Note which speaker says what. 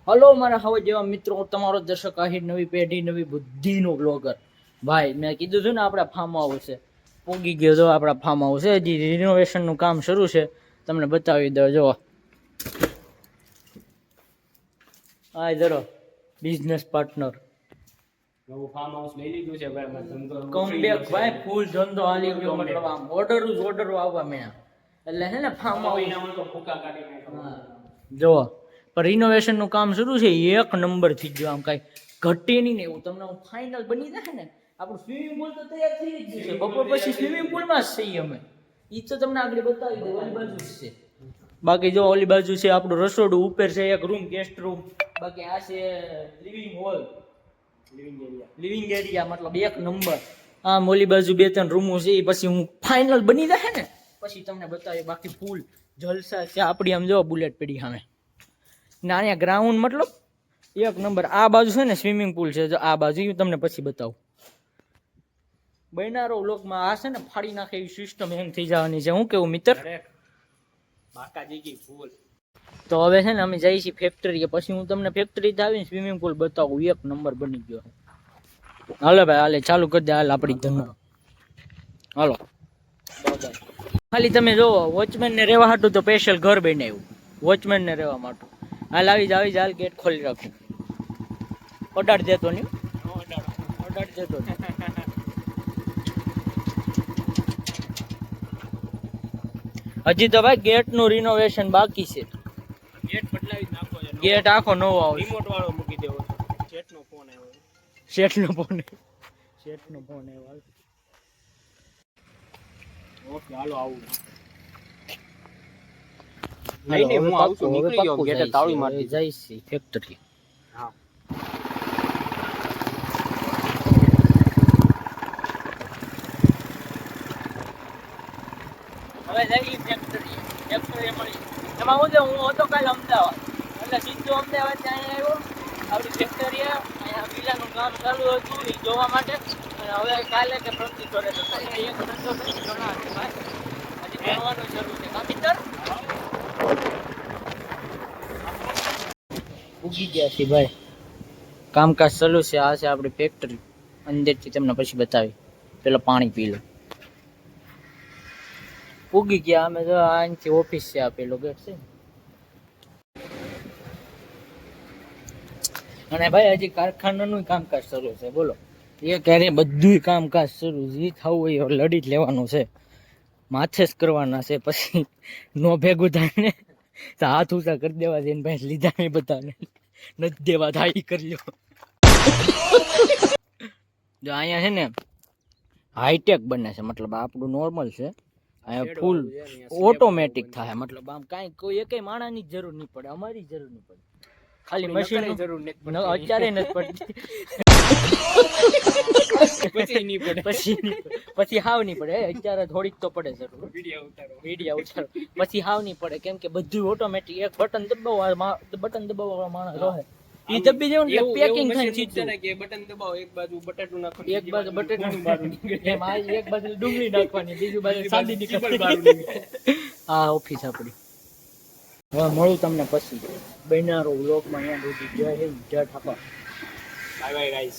Speaker 1: Hello મારા હવે જેવા મિત્રો, હું તમારો દર્શક આહિર, નવી પેઢી નવી બુદ્ધિનો બ્લોગર. ભાઈ મેં કીધું હતું ને આપણા ફાર્મ હાઉસ છે, પોગી ગયો જો આપણા ફાર્મ હાઉસ છે. હજી રિનોવેશનનું કામ શરૂ છે, તમને બતાવી દો. જો આ જરો બિઝનેસ પાર્ટનર
Speaker 2: નવું ફાર્મ હાઉસ લઈ લીધું છે ભાઈ. મેં ધંધો
Speaker 1: કમબેક ભાઈ, ફૂલ ધંધો હાલી ગયો. મતલબ આમ ઓર્ડરો આવવા મેં એટલે છે ને ફાર્મ હાઉસ
Speaker 2: તો ફૂકા કાઢી નાખ્યા.
Speaker 1: જો પણ રિનોવેશનનું કામ શરૂ છે, એક નંબર થઈ ગયો. આમ કાંઈ ઘટે નહીં ને એવું તમને ફાઇનલ બની જાય ને. આપણું સ્વિમિંગ પુલ તો તૈયાર થઈ જ ગયું છે. બપોર પછી સ્વિમિંગ પુલમાં જ છીએ અમે. એ તો તમને આગળ બતાવી દઉં. ઓલી બાજુ જ છે. બાકી જો ઓલી બાજુ છે આપણું રસોડું, ઉપર છે એક રૂમ, ગેસ્ટ રૂમ. બાકી આ છે લિવિંગ હોલ, લિવિંગ એરિયા, મતલબ એક નંબર. આમ ઓલી બાજુ 2-3 રૂમો છે. એ પછી હું ફાઇનલ બની જાય ને પછી તમને બતાવી. બાકી ફૂલ જલસા છે આપણી. આમ જો બુલેટ પડી સામે ના, અહીંયા ગ્રાઉન્ડ મતલબ એક નંબર. આ બાજુ છે ને સ્વિમિંગ પુલ છે. જો આ બાજુ હું તમને પછી બતાવું. બનારો લોકમાં આ છે ને ફાડી નાખે એવી સિસ્ટમ હેંગ થઈ જવાની છે. હું કેવું મિત્ર? તો હવે છે ને અમે જઈએ છીએ ફેક્ટરીએ. પછી હું તમને ફેક્ટરી આવીને સ્વિમિંગ પુલ બતાવું. એક નંબર બની ગયો. હાલો ભાઈ, હાલે ચાલુ કરી દે. હાલ આપણી ધંધો હાલો. ખાલી તમે જોવો, વોચમેન ને રહેવા હાટું તો સ્પેશિયલ ઘર બનાવ્યું, વોચમેન ને રહેવા માટે. હાલ આવી જ હાલ, ગેટ ખોલી રાખું. ઓડાડ દેતો નહીં, ઓડાડ દેતો નહીં. હજી તો ભાઈ ગેટ નું રિનોવેશન બાકી છે.
Speaker 2: ગેટ બદલાવી નાખો છે.
Speaker 1: ગેટ આખો નવો આવશે.
Speaker 2: રિમોટ વાળો મૂકી દેવો. શેઠનો ફોન આવ્યો.
Speaker 1: શેઠનો ફોન આવ્યો.
Speaker 2: ઓકે હાલો આવું. નહીં હું આવું છું. નીકળી ગયો. ગેટે તાળી મારી
Speaker 1: જાય છે ફેક્ટરી.
Speaker 2: હા
Speaker 1: હવે જઈ ફેક્ટરી મળી. એમાં હું હતો કાલે અમદાવાદ, એટલે સીધો અમદાવાદ ત્યાં આવ્યો. આપણી ફેક્ટરી અહીંયા વિલાનું કામ ચાલુ હતું એ જોવા માટે. અને હવે કાલે કે પ્રતિ કરે તો એક ધંધો કરી ઘણા છે ભાઈ. હજી ભણવાનું શરૂ છે. કાપિતર ઉગી ગયા છે ભાઈ. કામકાજ ચાલુ છે. આ છે આપણી ફેક્ટરી. અંદરથી તમને પછી બતાવી. પેલા પાણી પી લો. ઉગી ગયા અમે. તો અહીંથી ઓફિસ છે, આપેલો ગેટ છે. અને ભાઈ હજી કારખાનાનું કામકાજ શરૂ છે. બોલો, એ ક્યારે બધું કામકાજ શરૂ. જે થવું હોય લડી જ લેવાનું છે. માથે જ કરવાના છે. પછી નો ભેગું થાય ને તો હાથ ઊંચા કરી દેવા છે. ભાઈ લીધા નહીં બધાને, નથી દેવા થાય કરી લો. જો અહીંયા છે ને હાઈટેક બને છે. મતલબ આપણું નોર્મલ છે, અહીંયા ફૂલ ઓટોમેટિક થાય. મતલબ આમ કાંઈ કોઈ એકેય માણાની જ જરૂર નહીં પડે, અમારી જરૂર નહીં પડે. ખાલી મશીન જરૂર નહીં, અત્યારે નથી પડતી. પછી હાવ નહીં પડે. અત્યારે થોડીક તો પડે જરૂર. વિડીયો ઉતારો પછી હાવ નહીં પડે, કેમ કે બધું ઓટોમેટિક. એક બટન દબાવવા માણસ રહે. ઈ દબી દેવું ને પેકિંગ થાય સીધું.
Speaker 2: કે બટન દબાવો, એક બાજુ બટાટું નાખો,
Speaker 1: એક બાજુ બટેટું એમ આ એક બાજુ ડુંગળી નાખવાની, બીજું બાજુ સાદી નીકળવાની. આ ઓફિસ આપણી. હવે મળું તમને પછી બનારો વ્લોગમાં. અહીંયા સુધી જય હિન્દ, જય ઠાકોર.
Speaker 2: Bye bye guys.